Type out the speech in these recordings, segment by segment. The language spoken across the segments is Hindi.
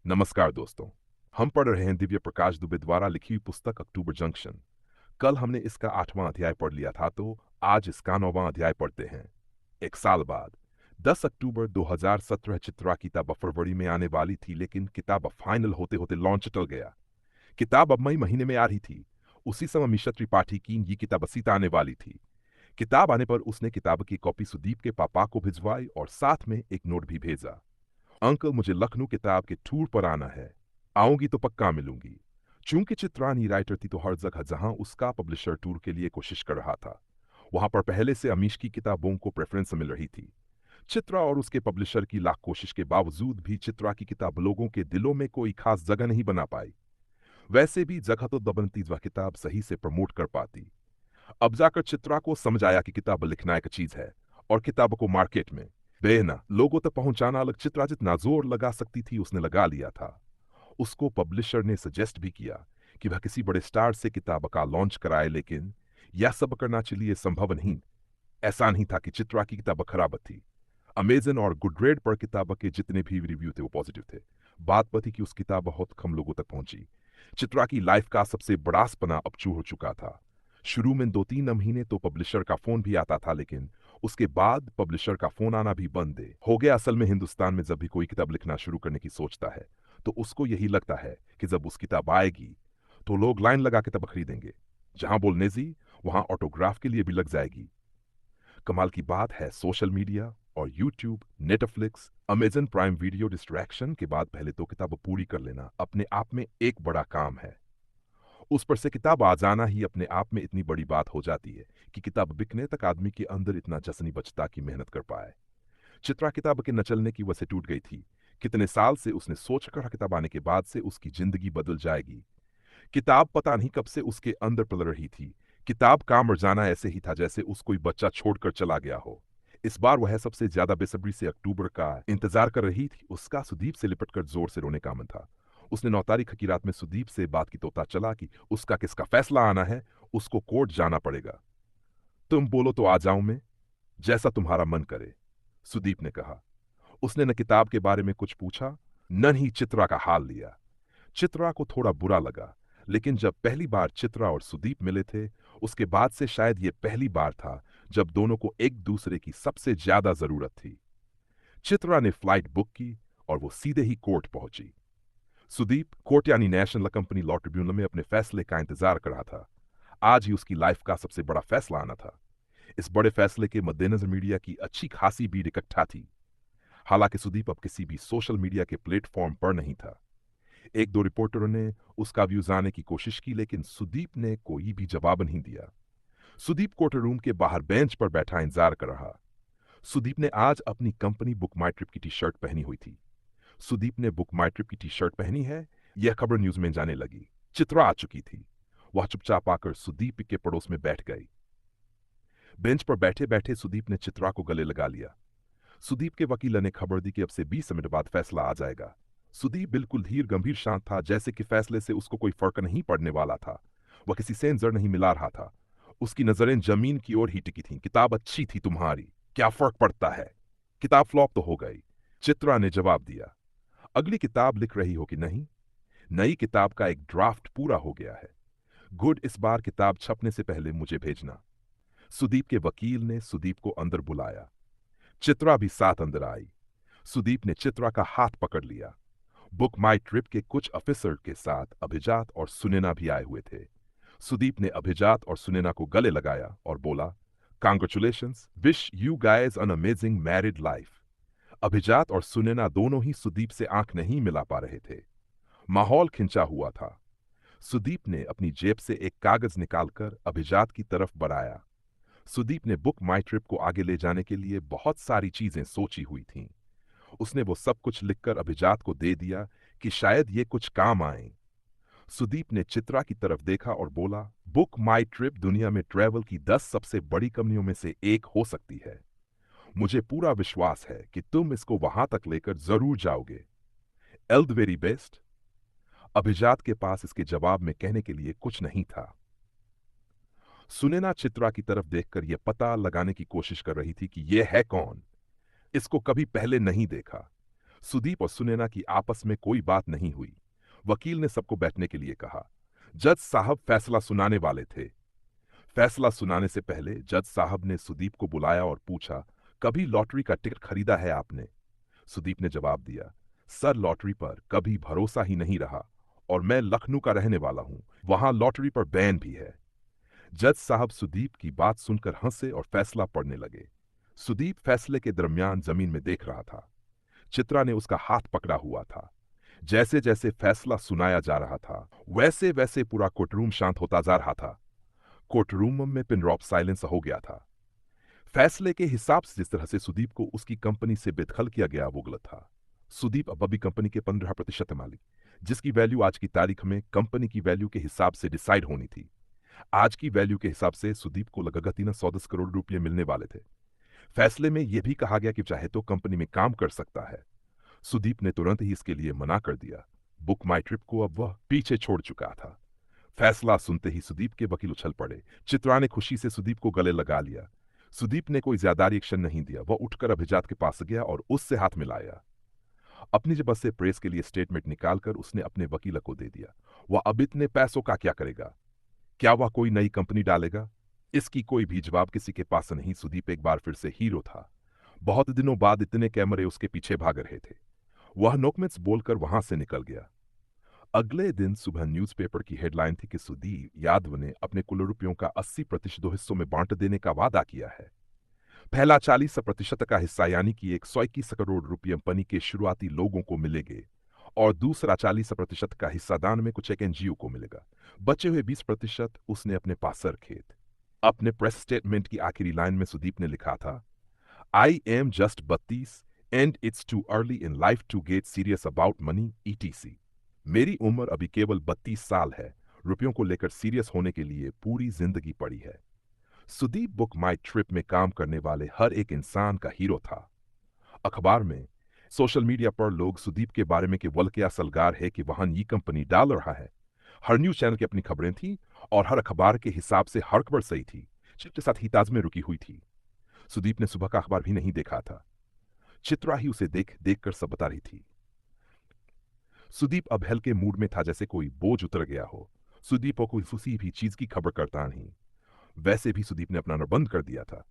नमस्कार दोस्तों। हम पढ़ रहे हैं दिव्य प्रकाश दुबे द्वारा लिखी हुई पुस्तक अक्टूबर जंक्शन। कल हमने इसका 8वां अध्याय पढ़ लिया था, तो आज इसका 9वां अध्याय पढ़ते हैं। एक साल बाद 10 अक्टूबर 2017 चित्रा किताब फरवरी में आने वाली थी, लेकिन किताब फाइनल होते होते लॉन्च टल गया। किताब अब मई महीने में आ रही थी। उसी समय मिशा त्रिपाठी की ये किताब सीता आने वाली थी। किताब आने पर उसने किताब की कॉपी सुदीप के पापा को भिजवाई और साथ में एक नोट भी भेजा। अंकल, मुझे लखनऊ किताब के टूर पर आना है। आऊंगी तो पक्का मिलूंगी। चूंकि चित्रानी राइटर थी, तो हर जगह जहां उसका पब्लिशर टूर के लिए कोशिश कर रहा था, वहां पर पहले से अमीश की किताबों को प्रेफरेंस मिल रही थी। चित्रा और उसके पब्लिशर की लाख कोशिश के बावजूद भी चित्रा की किताब लोगों के दिलों में कोई खास जगह नहीं बना पाई। वैसे भी जगह तो दबनती वह किताब सही से प्रमोट कर पाती। अब जाकर चित्रा को समझ आया कि किताब लिखना एक चीज है और किताब को मार्केट में बेहना लोगों तक पहुंचाना अलग। चित्रा जितना जोर लगा सकती थी उसने लगा लिया था। उसको पब्लिशर ने सजेस्ट भी किया कि वह किसी बड़े स्टार से किताब का लॉन्च कराए, लेकिन यह सब करना चलिए संभव नहीं। ऐसा नहीं था कि चित्रा की किताब खराब थी। अमेजन और गुडरेड पर किताब के जितने भी रिव्यू थे वो पॉजिटिव थे। बात थी कि उस किताब बहुत कम लोगों तक पहुंची। चित्रा की लाइफ का सबसे बड़ा सपना अब चूर हो चुका था। शुरू में 2-3 महीने तो पब्लिशर का फोन भी आता था, लेकिन उसके बाद पब्लिशर का फोन आना भी बंद हो गया। असल में हिंदुस्तान में जब भी कोई किताब लिखना शुरू करने की सोचता है, तो उसको यही लगता है कि जब उस किताब आएगी तो लोग लाइन लगा किताब खरीदेंगे। जहां बोलने जी, वहां ऑटोग्राफ के लिए भी लग जाएगी। कमाल की बात है, सोशल मीडिया और YouTube, Netflix, Amazon prime video distraction के बाद पहले तो किताब पूरी कर लेना अपने आप में एक बड़ा काम है। उस पर से किताब आ जाना ही अपने आप में इतनी बड़ी बात हो जाती है कि किताब बिकने तक आदमी के अंदर इतना जश्न नहीं बचता कि मेहनत कर पाए। चित्रा किताब के न चलने की वजह से टूट गई थी। कितने साल से उसने सोच कर किताब आने के बाद से उसकी जिंदगी बदल जाएगी। किताब पता नहीं कब से उसके अंदर पल रही थी। किताब का मर जाना ऐसे ही था जैसे उसको कोई बच्चा छोड़कर चला गया हो। इस बार वह सबसे ज्यादा बेसब्री से अक्टूबर का इंतजार कर रही थी। उसका सुदीप से लिपटकर जोर से रोने का मन था। उसने 9 तारीख की रात में सुदीप से बात की तो पता चला कि उसका किसका फैसला आना है। उसको कोर्ट जाना पड़ेगा। तुम बोलो तो आ जाऊं मैं, जैसा तुम्हारा मन करे, सुदीप ने कहा। उसने न किताब के बारे में कुछ पूछा, न ही चित्रा का हाल लिया। चित्रा को थोड़ा बुरा लगा, लेकिन जब पहली बार चित्रा और सुदीप मिले थे, उसके बाद से शायद ये पहली बार था जब दोनों को एक दूसरे की सबसे ज्यादा जरूरत थी। चित्रा ने फ्लाइट बुक की और वो सीधे ही कोर्ट पहुंची। सुदीप कोर्ट यानी नेशनल कंपनी लॉ ट्रिब्यूनल में अपने फैसले का इंतजार कर रहा था। आज ही उसकी लाइफ का सबसे बड़ा फैसला आना था। इस बड़े फैसले के मद्देनजर मीडिया की अच्छी खासी भीड़ इकट्ठा थी। हालांकि सुदीप अब किसी भी सोशल मीडिया के प्लेटफॉर्म पर नहीं था। एक दो रिपोर्टरों ने उसका व्यू जानने की कोशिश की, लेकिन सुदीप ने कोई भी जवाब नहीं दिया। सुदीप कोर्ट रूम के बाहर बेंच पर बैठा इंतजार कर रहा। सुदीप ने आज अपनी कंपनी बुक माई ट्रिप की टी शर्ट पहनी हुई थी। सुदीप ने बुक माई ट्रिप की टी शर्ट पहनी है, यह खबर न्यूज में जाने लगी। चित्रा आ चुकी थी। वह चुपचाप आकर सुदीप के पड़ोस में बैठ गई। बेंच पर बैठे बैठे सुदीप ने चित्रा को गले लगा लिया। सुदीप के वकील ने खबर दी कि अब से 20 मिनट बाद फैसला आ जाएगा। सुदीप बिल्कुल धीर गंभीर शांत था, जैसे कि फैसले से उसको कोई फर्क नहीं पड़ने वाला था। वह किसी से नजर नहीं मिला रहा था। उसकी नजरें जमीन की ओर ही टिकी थीं। किताब अच्छी थी तुम्हारी, क्या फर्क पड़ता है? किताब फ्लॉप तो हो गई, चित्रा ने जवाब दिया। अगली किताब लिख रही हो कि नहीं? नई किताब का एक ड्राफ्ट पूरा हो गया है। गुड, इस बार किताब छपने से पहले मुझे भेजना। सुदीप के वकील ने सुदीप को अंदर बुलाया। चित्रा भी साथ अंदर आई। सुदीप ने चित्रा का हाथ पकड़ लिया। बुक माई ट्रिप के कुछ ऑफिसर के साथ अभिजात और सुनैना भी आए हुए थे। सुदीप ने अभिजात और सुनैना को गले लगाया और बोला, congratulations, wish you guys an amazing married life. अभिजात और सुनैना दोनों ही सुदीप से आंख नहीं मिला पा रहे थे। माहौल खिंचा हुआ था। सुदीप ने अपनी जेब से एक कागज निकालकर अभिजात की तरफ बढ़ाया। सुदीप ने बुक माई ट्रिप को आगे ले जाने के लिए बहुत सारी चीजें सोची हुई थीं। उसने वो सब कुछ लिखकर अभिजात को दे दिया कि शायद ये कुछ काम आए। सुदीप ने चित्रा की तरफ देखा और बोला, बुक माई ट्रिप दुनिया में ट्रैवल की 10 सबसे बड़ी कंपनियों में से एक हो सकती है। मुझे पूरा विश्वास है कि तुम इसको वहां तक लेकर जरूर जाओगे। L the very best. अभिजात के पास इसके जवाब में कहने के लिए कुछ नहीं था। सुनैना चित्रा की तरफ देखकर यह पता लगाने की कोशिश कर रही थी कि यह है कौन। इसको कभी पहले नहीं देखा। सुदीप और सुनैना की आपस में कोई बात नहीं हुई। वकील ने सबको बैठने के लिए कहा। जज साहब फैसला सुनाने वाले थे। फैसला सुनाने से पहले जज साहब ने सुदीप को बुलाया और पूछा, कभी लॉटरी का टिकट खरीदा है आपने? सुदीप ने जवाब दिया, सर लॉटरी पर कभी भरोसा ही नहीं रहा, और मैं लखनऊ का रहने वाला हूं, वहां लॉटरी पर बैन भी है। जज साहब सुदीप की बात सुनकर हंसे और फैसला पढ़ने लगे। सुदीप फैसले के दरमियान जमीन में देख रहा था। चित्रा ने उसका हाथ पकड़ा हुआ था। जैसे जैसे फैसला सुनाया जा रहा था, वैसे वैसे पूरा कोर्टरूम शांत होता जा रहा था। कोर्टरूम में पिन ड्रॉप साइलेंस हो गया था। फैसले के हिसाब से जिस तरह से सुदीप को उसकी कंपनी से बेदखल किया गया वो गलत था। सुदीप अब अभी कंपनी के 15% मालिक, जिसकी वैल्यू आज की तारीख में कंपनी की वैल्यू के हिसाब से डिसाइड होनी थी। आज की वैल्यू के हिसाब से सुदीप को लगभग 110 करोड़ रुपये मिलने वाले थे। फैसले में यह भी कहा गया कि चाहे तो कंपनी में काम कर सकता है। सुदीप ने तुरंत ही इसके लिए मना कर दिया। बुक माई ट्रिप को अब वह पीछे छोड़ चुका था। फैसला सुनते ही सुदीप के वकील उछल पड़े। चित्रा ने खुशी से सुदीप को गले लगा लिया। सुदीप ने कोई ज्यादा रिएक्शन नहीं दिया। वह उठकर अभिजात के पास गया और उससे हाथ मिलाया। अपनी जेब से प्रेस के लिए स्टेटमेंट निकालकर उसने अपने वकील को दे दिया। वह अब इतने पैसों का क्या करेगा? क्या वह कोई नई कंपनी डालेगा? इसकी कोई भी जवाब किसी के पास नहीं। सुदीप एक बार फिर से हीरो था। बहुत दिनों बाद इतने कैमरे उसके पीछे भाग रहे थे। वह नोकमेट्स बोलकर वहां से निकल गया। अगले दिन सुबह न्यूज़पेपर की हेडलाइन थी कि सुदीप यादव ने अपने कुल रुपयों का 80% दो हिस्सों में बांट देने का वादा किया है। पहला 40% का हिस्सा यानी कि 121 करोड़ रुपये कंपनी के शुरुआती लोगों को मिलेंगे, और दूसरा 40% का हिस्सा दान में कुछ एक एनजीओ को मिलेगा। बचे हुए 20% उसने अपने पास रखे थे। अपने प्रेस स्टेटमेंट की आखिरी लाइन में सुदीप ने लिखा था, I am just 32 and it's too early in life to get serious about money ETC. मेरी उम्र अभी केवल 32 साल है। रुपयों को लेकर सीरियस होने के लिए पूरी जिंदगी पड़ी है। सुदीप बुक माई ट्रिप में काम करने वाले हर एक इंसान का हीरो था। अखबार में, सोशल मीडिया पर लोग सुदीप के बारे में केवल क्या सलगार है कि वहां ये कंपनी डाल रहा है। हर न्यूज चैनल की अपनी खबरें थी और हर अखबार के हिसाब से हर खबर सही थी। चित्र के साथ ही ताज में रुकी हुई थी। सुदीप ने सुबह का अखबार भी नहीं देखा था। चित्रा ही उसे देख देख कर सब बता रही थी। सुदीप अब हल्के मूड में था, जैसे कोई बोझ उतर गया हो। सुदीप को किसी भी चीज की खबर करता नहीं। वैसे भी सुदीप ने अपना नंबर बंद कर दिया था।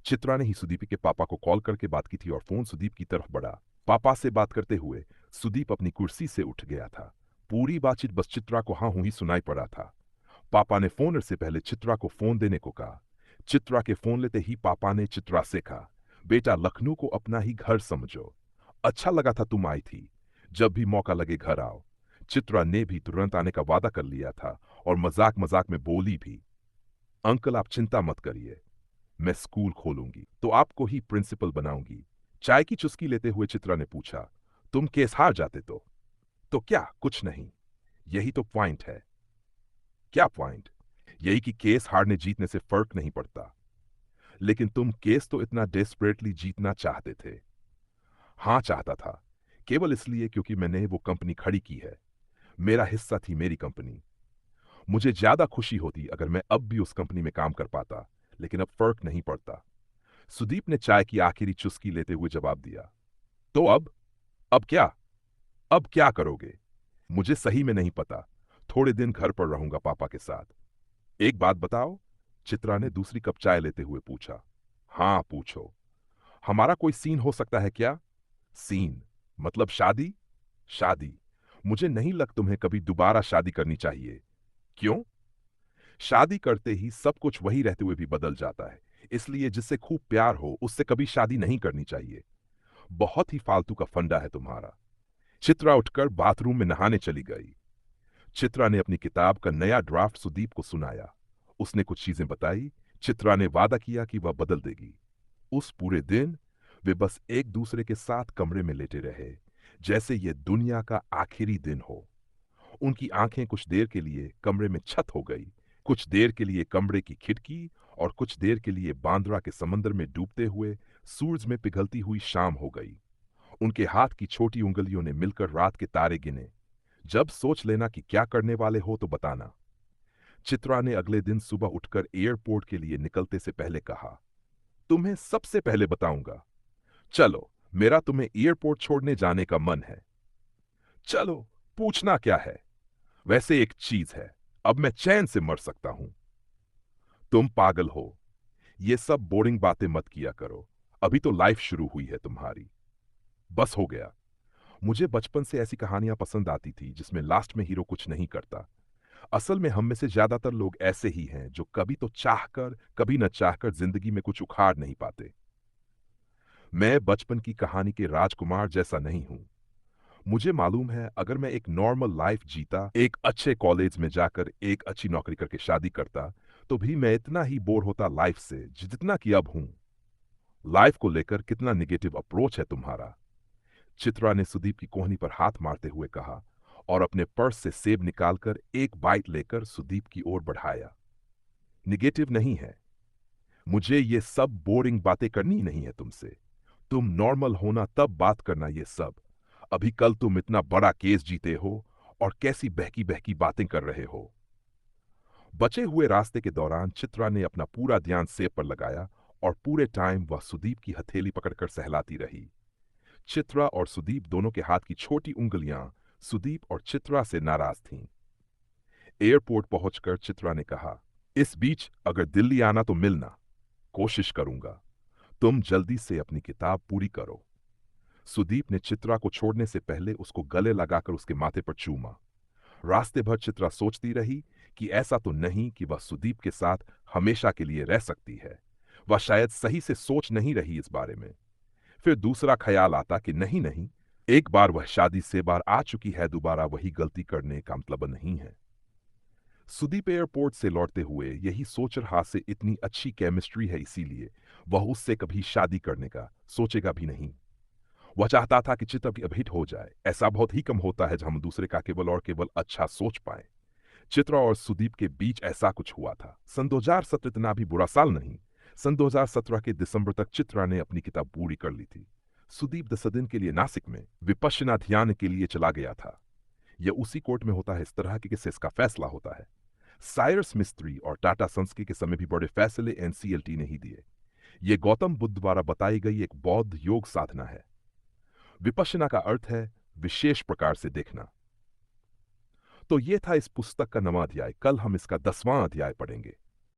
चित्रा ने ही सुदीप के पापा को कॉल करके बात की थी और फोन सुदीप की तरफ बढ़ा। पापा से बात करते हुए सुदीप अपनी कुर्सी से उठ गया था। पूरी बातचीत बस चित्रा को हाँ हूं ही सुनाई पड़ा था। पापा ने फोन से पहले चित्रा को फोन देने को कहा। चित्रा के फोन लेते ही पापा ने चित्रा से कहा, बेटा लखनऊ को अपना ही घर समझो। अच्छा लगा था तुम आई थी। जब भी मौका लगे घर आओ। चित्रा ने भी तुरंत आने का वादा कर लिया था और मजाक मजाक में बोली भी, अंकल आप चिंता मत करिए, मैं स्कूल खोलूंगी तो आपको ही प्रिंसिपल बनाऊंगी। चाय की चुस्की लेते हुए चित्रा ने पूछा, तुम केस हार जाते तो क्या? कुछ नहीं, यही तो पॉइंट है। क्या पॉइंट? यही कि केस हारने जीतने से फर्क नहीं पड़ता। लेकिन तुम केस तो इतना डेस्परेटली जीतना चाहते थे। हाँ चाहता था, केवल इसलिए क्योंकि मैंने वो कंपनी खड़ी की है। मेरा हिस्सा थी मेरी कंपनी। मुझे ज्यादा खुशी होती अगर मैं अब भी उस कंपनी में काम कर पाता, लेकिन अब फर्क नहीं पड़ता। सुदीप ने चाय की आखिरी चुस्की लेते हुए जवाब दिया, तो अब क्या? अब क्या करोगे? मुझे सही में नहीं पता। थोड़े दिन घर पर रहूंगा पापा के साथ। एक बात बताओ, चित्रा ने दूसरी कप चाय लेते हुए पूछा। हाँ पूछो। हमारा कोई सीन हो सकता है क्या? सीन मतलब शादी? शादी? मुझे नहीं लग तुम्हें कभी दोबारा शादी करनी चाहिए। क्यों? शादी करते ही सब कुछ वही रहते हुए भी बदल जाता है। इसलिए जिससे खूब प्यार हो उससे कभी शादी नहीं करनी चाहिए। बहुत ही फालतू का फंडा है तुम्हारा। चित्रा उठकर बाथरूम में नहाने चली गई। चित्रा ने अपनी किताब का नया ड्राफ्ट सुदीप को सुनाया। उसने कुछ चीजें बताई। चित्रा ने वादा किया कि वह बदल देगी। उस पूरे दिन वे बस एक दूसरे के साथ कमरे में लेटे रहे, जैसे यह दुनिया का आखिरी दिन हो। उनकी आंखें कुछ देर के लिए कमरे में छत हो गई, कुछ देर के लिए कमरे की खिड़की, और कुछ देर के लिए बांद्रा के समंदर में डूबते हुए सूरज में पिघलती हुई शाम हो गई। उनके हाथ की छोटी उंगलियों ने मिलकर रात के तारे गिने। जब सोच लेना कि क्या करने वाले हो तो बताना। चित्रा ने अगले दिन सुबह उठकर एयरपोर्ट के लिए निकलते से पहले कहा, तुम्हें सबसे पहले बताऊंगा। चलो मेरा तुम्हें एयरपोर्ट छोड़ने जाने का मन है। चलो, पूछना क्या है? वैसे एक चीज है, अब मैं चैन से मर सकता हूं। तुम पागल हो। ये सब बोरिंग बातें मत किया करो। अभी तो लाइफ शुरू हुई है तुम्हारी। बस हो गया। मुझे बचपन से ऐसी कहानियां पसंद आती थी जिसमें लास्ट में हीरो कुछ नहीं करता। असल में हम में से ज्यादातर लोग ऐसे ही हैं जो कभी तो चाहकर कभी न चाहकर जिंदगी में कुछ उखाड़ नहीं पाते। मैं बचपन की कहानी के राजकुमार जैसा नहीं हूं। मुझे मालूम है, अगर मैं एक नॉर्मल लाइफ जीता, एक अच्छे कॉलेज में जाकर एक अच्छी नौकरी करके शादी करता, तो भी मैं इतना ही बोर होता लाइफ से जितना कि अब हूं। लाइफ को लेकर कितना निगेटिव अप्रोच है तुम्हारा। चित्रा ने सुदीप की कोहनी पर हाथ मारते हुए कहा और अपने पर्स से सेब निकालकर एक बाइट लेकर सुदीप की ओर बढ़ाया। निगेटिव नहीं है। मुझे ये सब बोरिंग बातें करनी नहीं है तुमसे। तुम नॉर्मल होना तब बात करना ये सब। अभी कल तुम इतना बड़ा केस जीते हो और कैसी बहकी बहकी बातें कर रहे हो। बचे हुए रास्ते के दौरान चित्रा ने अपना पूरा ध्यान सेब पर लगाया और पूरे टाइम वह सुदीप की हथेली पकड़कर सहलाती रही। चित्रा और सुदीप दोनों के हाथ की छोटी उंगलियां सुदीप और चित्रा से नाराज थीं। एयरपोर्ट पहुंचकर चित्रा ने कहा, इस बीच अगर दिल्ली आना तो मिलना। कोशिश करूंगा। तुम जल्दी से अपनी किताब पूरी करो। सुदीप ने चित्रा को छोड़ने से पहले उसको गले लगाकर उसके माथे पर चूमा। रास्ते भर चित्रा सोचती रही कि ऐसा तो नहीं कि वह सुदीप के साथ हमेशा के लिए रह सकती है। वह शायद सही से सोच नहीं रही इस बारे में। फिर दूसरा ख्याल आता कि नहीं नहीं, एक बार वह शादी से बाहर आ चुकी है, दोबारा वही गलती करने का मतलब नहीं है। सुदीप एयरपोर्ट से लौटते हुए यही सोच रहा से इतनी अच्छी केमिस्ट्री है, इसीलिए वह उससे कभी शादी करने का सोचेगा भी नहीं। वह चाहता था कि चित्रा की अभिट हो जाए। ऐसा बहुत ही कम होता है जब हम दूसरे का केवल और केवल अच्छा सोच पाए। चित्रा और सुदीप के बीच ऐसा कुछ हुआ था। सन 2017 इतना भी बुरा साल नहीं। सन 2017 के दिसंबर तक चित्रा ने अपनी किताब पूरी कर ली थी। सुदीप 10 दिन के लिए नासिक में विपश्यना ध्यान के लिए चला गया था। यह उसी कोर्ट में होता है इस तरह के केसेस का फैसला होता है। साइरस मिस्त्री और टाटा संस्कृति के समय भी बड़े फैसले एनसीएलटी ने ही दिए। ये गौतम बुद्ध द्वारा बताई गई एक बौद्ध योग साधना है। विपश्यना का अर्थ है विशेष प्रकार से देखना। तो ये था इस पुस्तक का 9वां अध्याय। कल हम इसका 10वां अध्याय पढ़ेंगे।